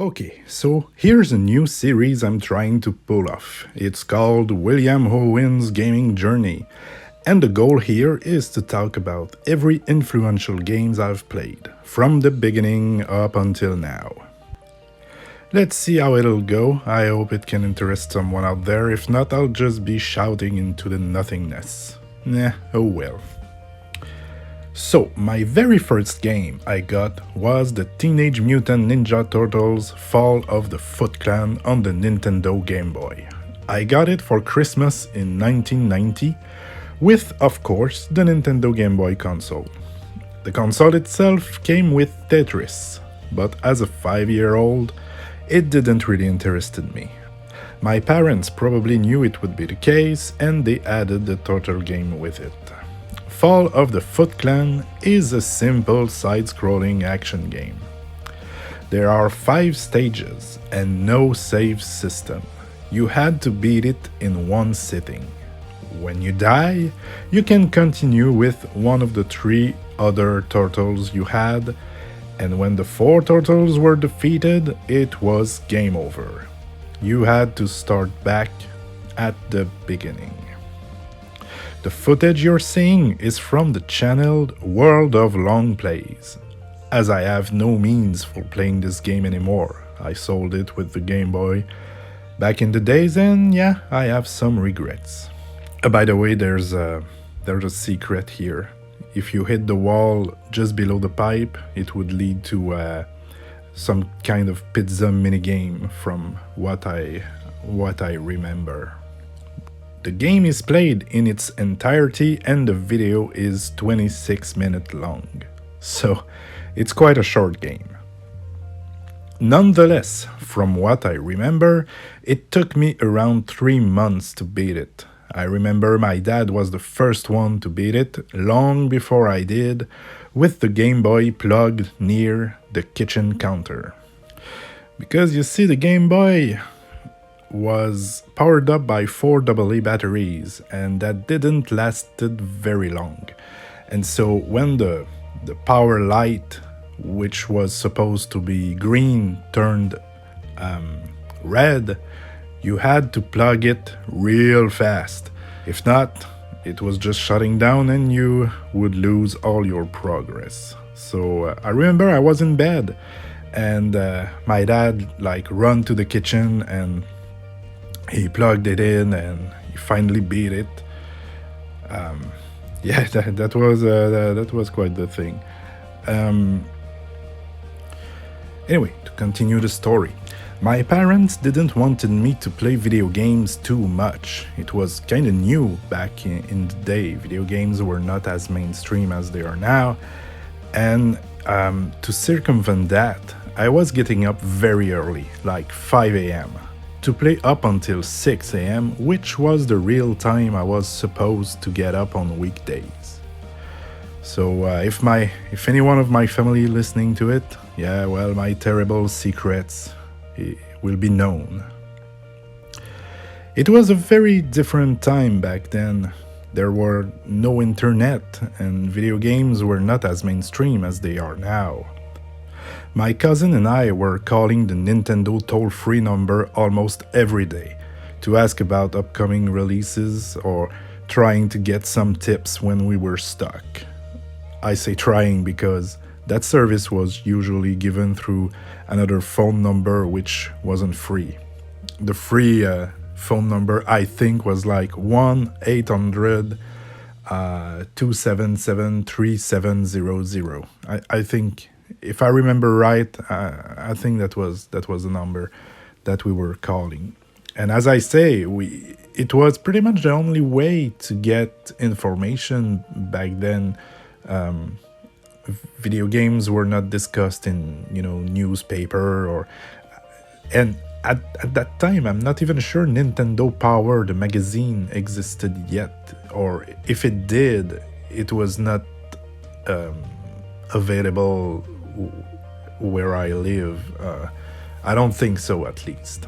Okay, so here's a new series I'm trying to pull off. It's called William Hououin's Gaming Journey, and the goal here is to talk about every influential games I've played, from the beginning up until now. Let's see how it'll go. I hope it can interest someone out there. If not, I'll just be shouting into the nothingness. Oh well. So, my very first game I got was the Teenage Mutant Ninja Turtles Fall of the Footclan on the Nintendo Game Boy. I got it for Christmas in 1990, with, of course, the Nintendo Game Boy console. The console itself came with Tetris, but as a 5-year-old, it didn't really interested me. My parents probably knew it would be the case, and they added the Turtle game with it. Fall of the Footclan is a simple side-scrolling action game. There are 5 stages and no save system. You had to beat it in one sitting. When you die, you can continue with one of the 3 other turtles you had, and when the 4 turtles were defeated, it was game over. You had to start back at the beginning. The footage you're seeing is from the channeled World of Long Plays. As I have no means for playing this game anymore, I sold it with the Game Boy back in the days, and yeah, I have some regrets. By the way, there's a secret here. If you hit the wall just below the pipe, it would lead to some kind of pizza minigame from what I remember. The game is played in its entirety and the video is 26 minutes long, so it's quite a short game. Nonetheless, from what I remember, it took me around 3 months to beat it. I remember my dad was the first one to beat it, long before I did, with the Game Boy plugged near the kitchen counter. Because you see, the Game Boy was powered up by 4 AA batteries, and that didn't lasted very long. And so when the power light, which was supposed to be green, turned red, you had to plug it real fast. If not, it was just shutting down and you would lose all your progress. So I remember I was in bed, and my dad run to the kitchen and he plugged it in and he finally beat it. Yeah, that was quite the thing. Anyway, to continue the story. My parents didn't wanted me to play video games too much. It was kinda new back in the day. Video games were not as mainstream as they are now. And to circumvent that, I was getting up very early, like 5 a.m., to play up until 6 a.m., which was the real time I was supposed to get up on weekdays. So if any one of my family listening to it, yeah, well, my terrible secrets will be known. It was a very different time back then. There were no internet, and video games were not as mainstream as they are now. My cousin and I were calling the Nintendo toll-free number almost every day to ask about upcoming releases or trying to get some tips when we were stuck. I say trying because that service was usually given through another phone number which wasn't free. The free phone number, I think, was like 1-800-277-3700. I think, if I remember right, I think that was the number that we were calling. And as I say, it was pretty much the only way to get information back then. Video games were not discussed in newspaper and at that time I'm not even sure Nintendo Power, the magazine, existed yet, or if it did, it was not available where I live. I don't think so, at least.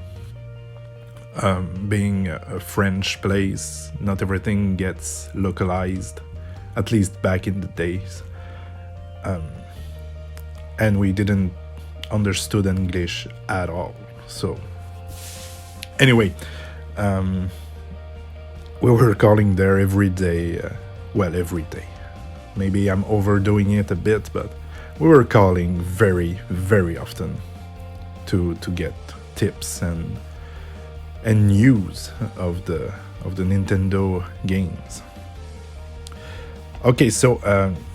Being a French place, not everything gets localized, at least back in the days. And we didn't understood English at all. So, anyway, we were calling there every day. Well, every day. Maybe I'm overdoing it a bit, but we were calling very, very often to get tips and news of the Nintendo games. Okay, so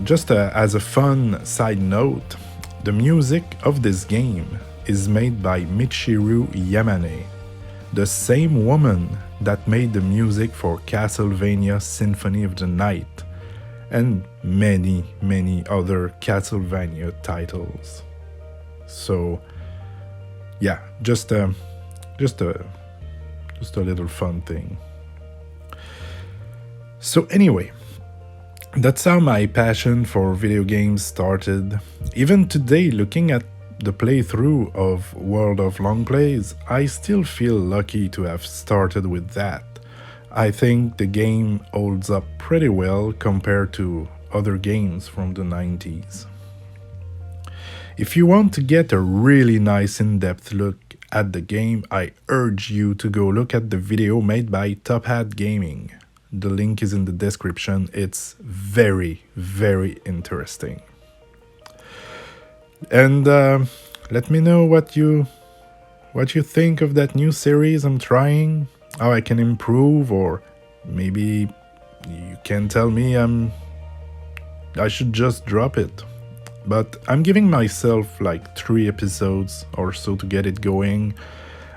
just as a fun side note, the music of this game is made by Michiru Yamane, the same woman that made the music for Castlevania Symphony of the Night and many, many other Castlevania titles. So, yeah, just a little fun thing. So anyway, that's how my passion for video games started. Even today, looking at the playthrough of World of Long Plays, I still feel lucky to have started with that. I think the game holds up pretty well compared to other games from the 90s. If you want to get a really nice in-depth look at the game, I urge you to go look at the video made by Top Hat Gaming. The link is in the description. It's very, very interesting. And let me know what you think of that new series I'm trying, how I can improve, or maybe you can tell me I should just drop it. But I'm giving myself like 3 episodes or so to get it going,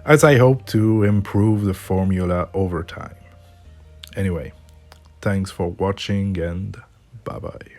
as I hope to improve the formula over time. Anyway, thanks for watching and bye bye.